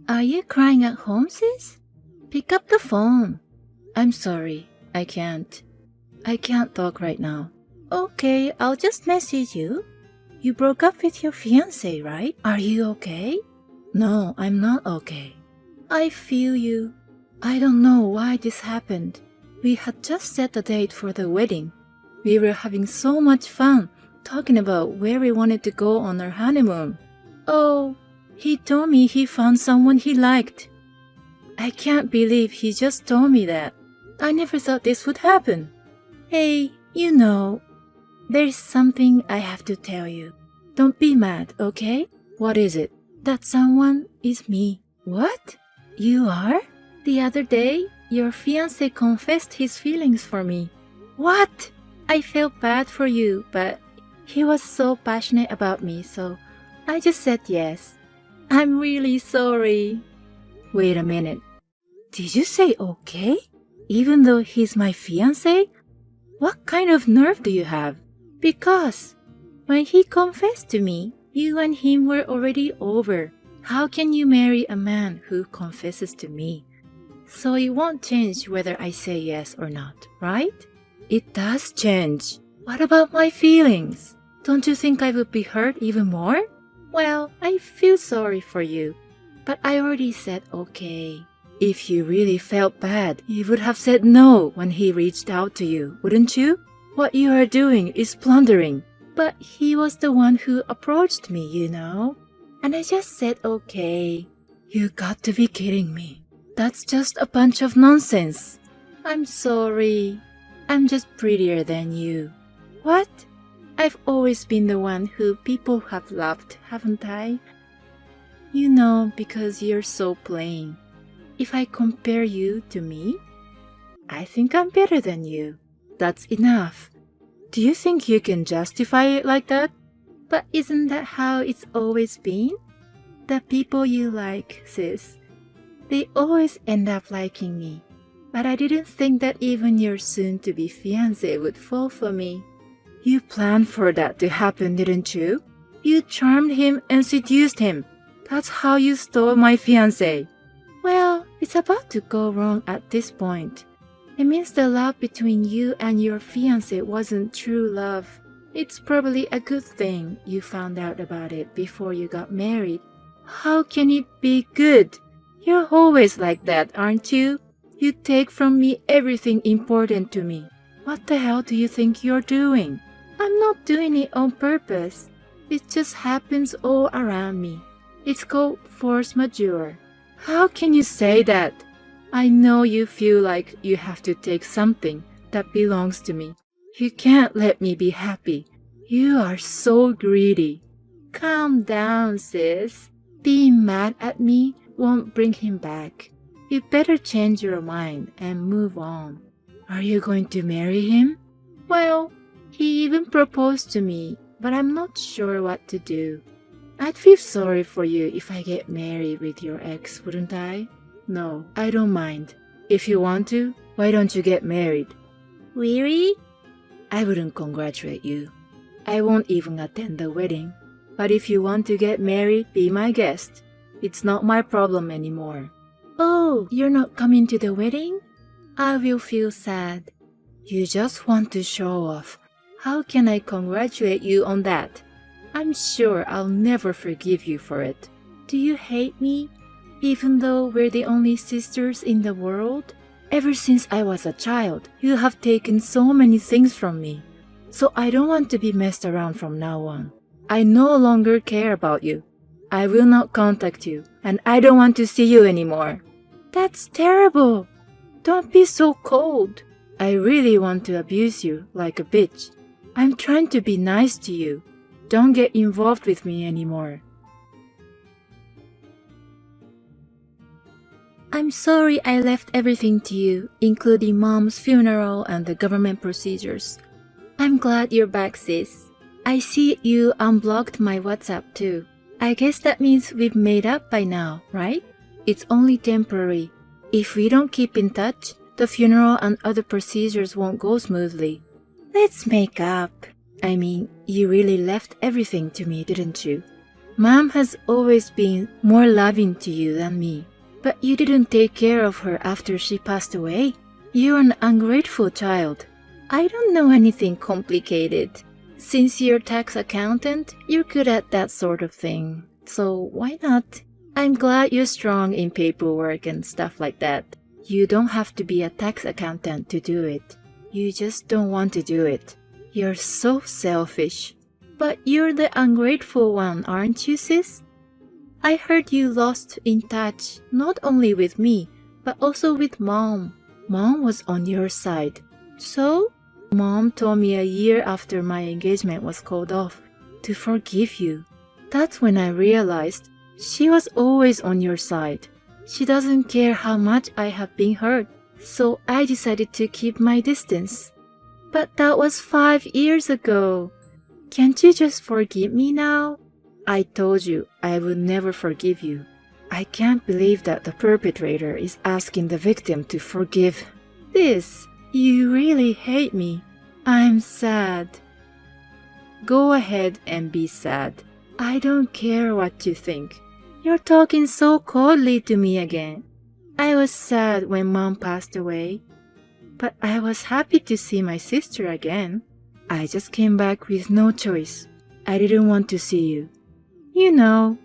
Are you crying at home, sis? Pick up the phone. I'm sorry, I can't. I can't talk right now. Okay, I'll just message you. You broke up with your fiancé, right? Are you okay? No, I'm not okay. I feel you. I don't know why this happened. We had just set a date for the wedding. We were having so much fun talking about where we wanted to go on our honeymoon. Oh, he told me he found someone he liked. I can't believe he just told me that. I never thought this would happen. Hey, there's something I have to tell you. Don't be mad, okay? What is it? That someone is me. What? You are? The other day, your fiancé confessed his feelings for me. What? I felt bad for you, but he was so passionate about me, so I just said yes. I'm really sorry. Wait a minute. Did you say okay? Even though he's my fiancé? What kind of nerve do you have? Because when he confessed to me, you and him were already over. How can you marry a man who confesses to me? So it won't change whether I say yes or not, right? It does change. What about my feelings? Don't you think I would be hurt even more? Well, I feel sorry for you, but I already said okay. If you really felt bad, you would have said no when he reached out to you, wouldn't you? What you are doing is plundering. But he was the one who approached me, And I just said okay. You got to be kidding me. That's just a bunch of nonsense. I'm sorry. I'm just prettier than you. What? I've always been the one who people have loved, haven't I? Because you're so plain. If I compare you to me, I think I'm better than you. That's enough. Do you think you can justify it like that? But isn't that how it's always been? The people you like, sis, they always end up liking me. But I didn't think that even your soon-to-be fiancé would fall for me. You planned for that to happen, didn't you? You charmed him and seduced him. That's how you stole my fiancé. Well, it's about to go wrong at this point. It means the love between you and your fiancé wasn't true love. It's probably a good thing you found out about it before you got married. How can it be good? You're always like that, aren't you? You take from me everything important to me. What the hell do you think you're doing? I'm not doing it on purpose. It just happens all around me. It's called force majeure. How can you say that? I know you feel like you have to take something that belongs to me. You can't let me be happy. You are so greedy. Calm down, sis. Being mad at me won't bring him back. You better change your mind and move on. Are you going to marry him? Well, he even proposed to me, but I'm not sure what to do. I'd feel sorry for you if I get married with your ex, wouldn't I? No, I don't mind. If you want to, why don't you get married? Really? I wouldn't congratulate you. I won't even attend the wedding. But if you want to get married, be my guest. It's not my problem anymore. Oh, you're not coming to the wedding? I will feel sad. You just want to show off. How can I congratulate you on that? I'm sure I'll never forgive you for it. Do you hate me? Even though we're the only sisters in the world? Ever since I was a child, you have taken so many things from me. So I don't want to be messed around from now on. I no longer care about you. I will not contact you, and I don't want to see you anymore. That's terrible. Don't be so cold. I really want to abuse you like a bitch. I'm trying to be nice to you. Don't get involved with me anymore. I'm sorry I left everything to you, including Mom's funeral and the government procedures. I'm glad you're back, sis. I see you unblocked my WhatsApp too. I guess that means we've made up by now, right? It's only temporary. If we don't keep in touch, the funeral and other procedures won't go smoothly. Let's make up. I mean, you really left everything to me, didn't you? Mom has always been more loving to you than me, but you didn't take care of her after she passed away. You're an ungrateful child. I don't know anything complicated. Since you're tax accountant, you're good at that sort of thing. So why not? I'm glad you're strong in paperwork and stuff like that. You don't have to be a tax accountant to do it. You just don't want to do it. You're so selfish. But you're the ungrateful one, aren't you, sis? I heard you lost in touch not only with me, but also with Mom. Mom was on your side. So, Mom told me a year after my engagement was called off to forgive you. That's when I realized she was always on your side. She doesn't care how much I have been hurt, so I decided to keep my distance. But that was 5 years ago. Can't you just forgive me now? I told you I would never forgive you. I can't believe that the perpetrator is asking the victim to forgive. This, you really hate me. I'm sad. Go ahead and be sad. I don't care what you think. You're talking so coldly to me again. I was sad when Mom passed away, but I was happy to see my sister again. I just came back with no choice. I didn't want to see you. You know,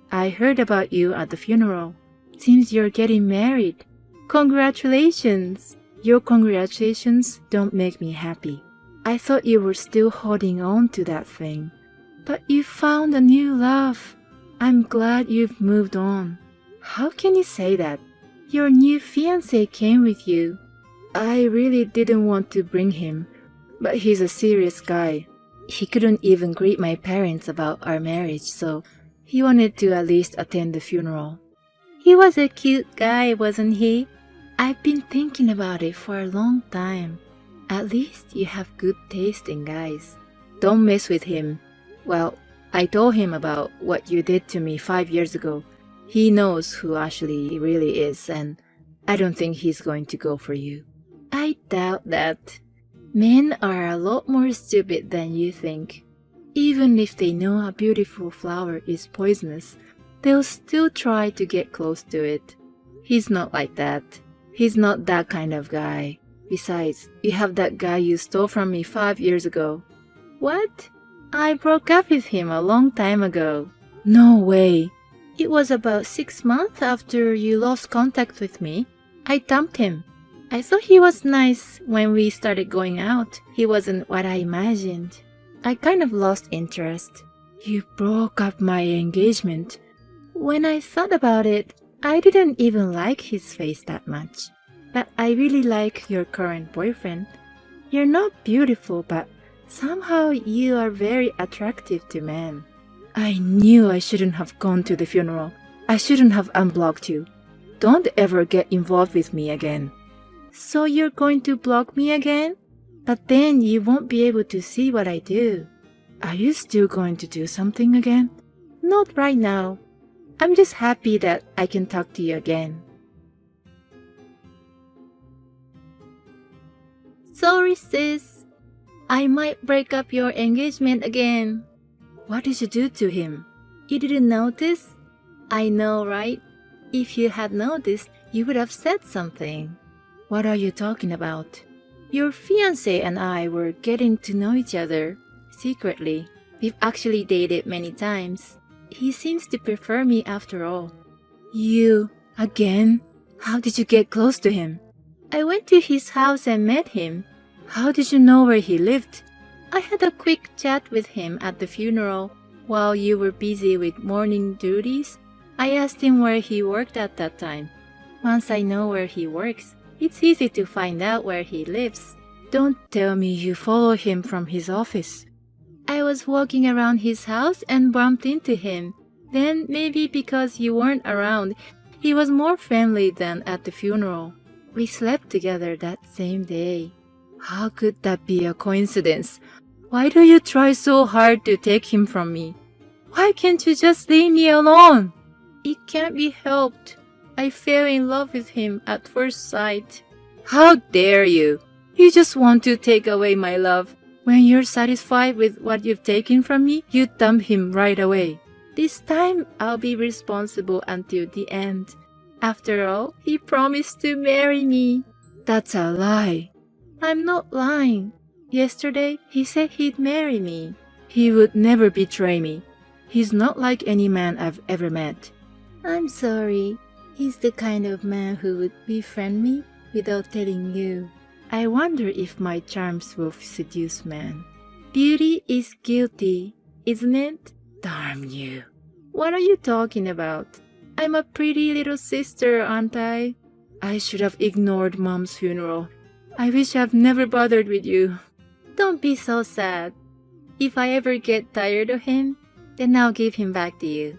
I heard about you at the funeral. Seems you're getting married. Congratulations! Your congratulations don't make me happy. I thought you were still holding on to that thing. But you found a new love. I'm glad you've moved on. How can you say that? Your new fiancé came with you. I really didn't want to bring him, but he's a serious guy. He couldn't even greet my parents about our marriage, so he wanted to at least attend the funeral. He was a cute guy, wasn't he? I've been thinking about it for a long time. At least you have good taste in guys. Don't mess with him. Well, I told him about what you did to me 5 years ago. He knows who Ashley really is, and I don't think he's going to go for you. I doubt that. Men are a lot more stupid than you think. Even if they know a beautiful flower is poisonous, they'll still try to get close to it. He's not like that. He's not that kind of guy. Besides, you have that guy you stole from me 5 years ago. What? I broke up with him a long time ago. No way. It was about 6 months after you lost contact with me. I dumped him. I thought he was nice when we started going out. He wasn't what I imagined. I kind of lost interest. You broke up my engagement. When I thought about it, I didn't even like his face that much. But I really like your current boyfriend. You're not beautiful, but somehow you are very attractive to men. I knew I shouldn't have gone to the funeral. I shouldn't have unblocked you. Don't ever get involved with me again. So you're going to block me again? But then you won't be able to see what I do. Are you still going to do something again? Not right now. I'm just happy that I can talk to you again. Sorry, sis. I might break up your engagement again. What did you do to him? You didn't notice? I know, right? If you had noticed, you would have said something. What are you talking about? Your fiancé and I were getting to know each other secretly. We've actually dated many times. He seems to prefer me after all. You, again? How did you get close to him? I went to his house and met him. How did you know where he lived? I had a quick chat with him at the funeral while you were busy with morning duties. I asked him where he worked at that time. Once I know where he works, it's easy to find out where he lives. Don't tell me you follow him from his office. I was walking around his house and bumped into him. Then maybe because you weren't around, he was more friendly than at the funeral. We slept together that same day. How could that be a coincidence? Why do you try so hard to take him from me? Why can't you just leave me alone? It can't be helped. I fell in love with him at first sight. How dare you? You just want to take away my love. When you're satisfied with what you've taken from me, you dump him right away. This time I'll be responsible until the end. After all, he promised to marry me. That's a lie. I'm not lying. Yesterday, he said he'd marry me. He would never betray me. He's not like any man I've ever met. I'm sorry. He's the kind of man who would befriend me without telling you. I wonder if my charms will seduce men. Beauty is guilty, isn't it? Darn you. What are you talking about? I'm a pretty little sister, aren't I? I should have ignored Mom's funeral. I wish I've never bothered with you. Don't be so sad. If I ever get tired of him, then I'll give him back to you.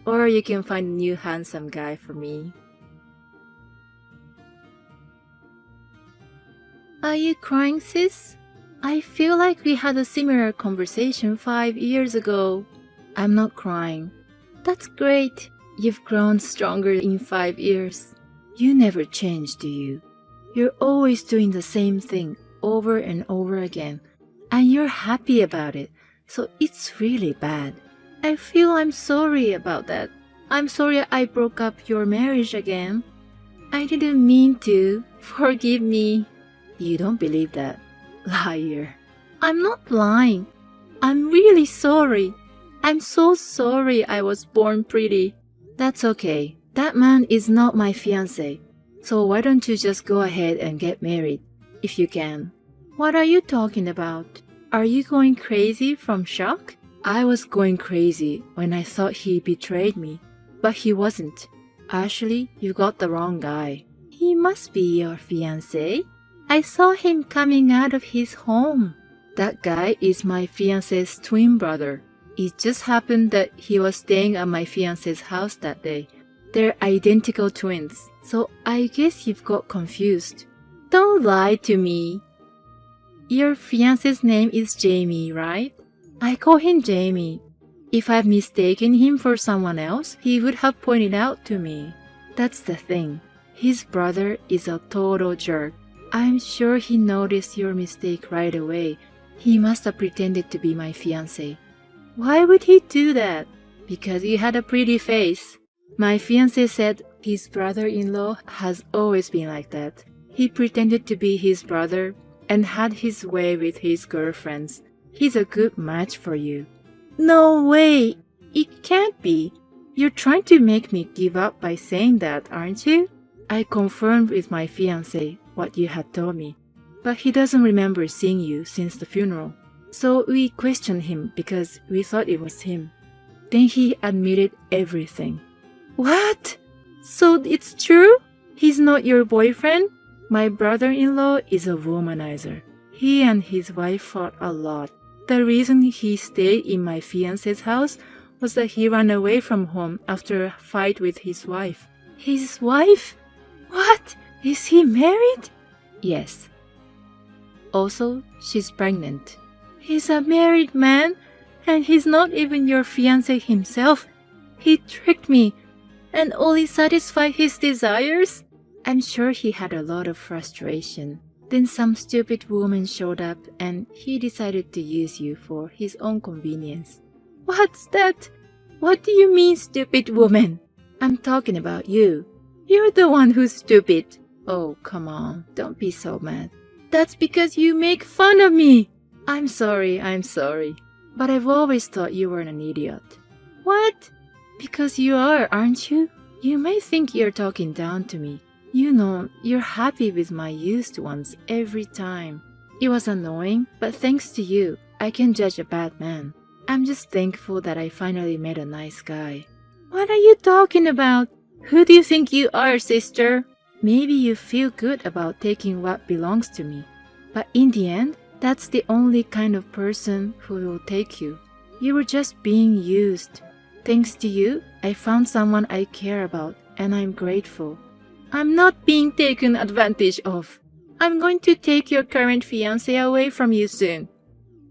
Or you can find a new handsome guy for me. Are you crying, sis? I feel like we had a similar conversation 5 years ago. I'm not crying. That's great. You've grown stronger in 5 years. You never change, do you? You're always doing the same thing over and over again, and you're happy about it, so it's really bad. I feel I'm sorry about that. I'm sorry I broke up your marriage again. I didn't mean to. Forgive me. You don't believe that. Liar. I'm not lying. I'm really sorry. I'm so sorry I was born pretty. That's okay. That man is not my fiancé. So why don't you just go ahead and get married, if you can? What are you talking about? Are you going crazy from shock? I was going crazy when I thought he betrayed me, but he wasn't. Actually, you got the wrong guy. He must be your fiancé. I saw him coming out of his home. That guy is my fiancé's twin brother. It just happened that he was staying at my fiancé's house that day. They're identical twins, so I guess you've got confused. Don't lie to me. Your fiancé's name is Jamie, right? I call him Jamie. If I've mistaken him for someone else, he would have pointed out to me. That's the thing. His brother is a total jerk. I'm sure he noticed your mistake right away. He must have pretended to be my fiancé. Why would he do that? Because you had a pretty face. My fiancé said his brother-in-law has always been like that. He pretended to be his brother and had his way with his girlfriends. He's a good match for you. No way! It can't be. You're trying to make me give up by saying that, aren't you? I confirmed with my fiancé what you had told me, but he doesn't remember seeing you since the funeral. So we questioned him because we thought it was him. Then he admitted everything. What? So it's true? He's not your boyfriend? My brother-in-law is a womanizer. He and his wife fought a lot. The reason he stayed in my fiancé's house was that he ran away from home after a fight with his wife. His wife? What? Is he married? Yes. Also, she's pregnant. He's a married man, and he's not even your fiancé himself. He tricked me and only satisfied his desires. I'm sure he had a lot of frustration. Then some stupid woman showed up and he decided to use you for his own convenience. What's that? What do you mean, stupid woman? I'm talking about you. You're the one who's stupid. Oh, come on. Don't be so mad. That's because you make fun of me. I'm sorry. But I've always thought you were an idiot. What? Because you are, aren't you? You may think you're talking down to me. You know, you're happy with my used ones every time. It was annoying, but thanks to you, I can judge a bad man. I'm just thankful that I finally met a nice guy. What are you talking about? Who do you think you are, sister? Maybe you feel good about taking what belongs to me. But in the end, that's the only kind of person who will take you. You were just being used. Thanks to you, I found someone I care about, and I'm grateful. I'm not being taken advantage of. I'm going to take your current fiancé away from you soon.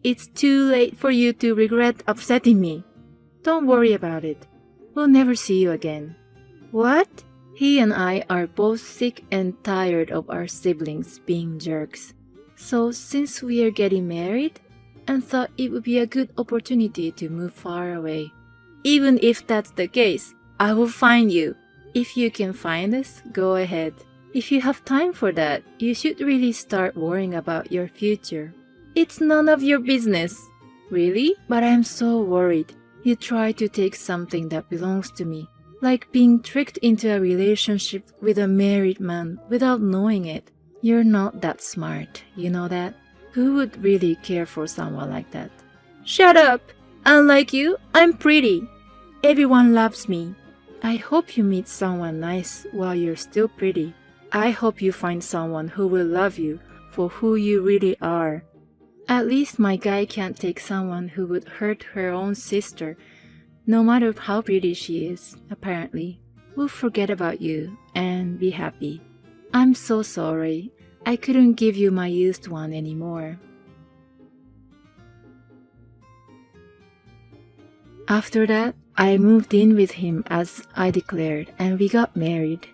It's too late for you to regret upsetting me. Don't worry about it. We'll never see you again. What? He and I are both sick and tired of our siblings being jerks. So since we are getting married, and thought it would be a good opportunity to move far away. Even if that's the case, I will find you. If you can find us, go ahead. If you have time for that, you should really start worrying about your future. It's none of your business. Really? But I'm so worried. You try to take something that belongs to me, like being tricked into a relationship with a married man without knowing it. You're not that smart, you know that? Who would really care for someone like that? Shut up! Unlike you, I'm pretty. Everyone loves me. I hope you meet someone nice while you're still pretty. I hope you find someone who will love you for who you really are. At least my guy can't take someone who would hurt her own sister, no matter how pretty she is, apparently. We'll forget about you and be happy. I'm so sorry. I couldn't give you my used one anymore. After that, I moved in with him as I declared, and we got married.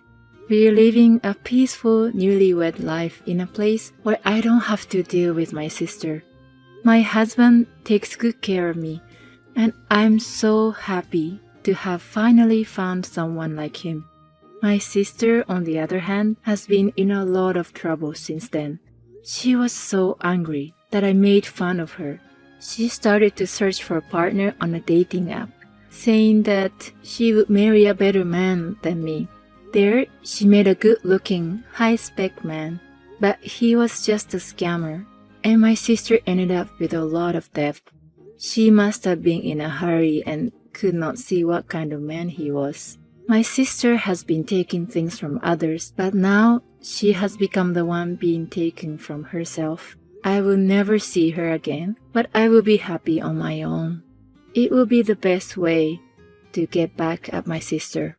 We're living a peaceful newlywed life in a place where I don't have to deal with my sister. My husband takes good care of me, and I'm so happy to have finally found someone like him. My sister, on the other hand, has been in a lot of trouble since then. She was so angry that I made fun of her. She started to search for a partner on a dating app, saying that she would marry a better man than me. There, she met a good-looking, high-spec man, but he was just a scammer, and my sister ended up with a lot of debt. She must have been in a hurry and could not see what kind of man he was. My sister has been taking things from others, but now she has become the one being taken from herself. I will never see her again, but I will be happy on my own. It will be the best way to get back at my sister.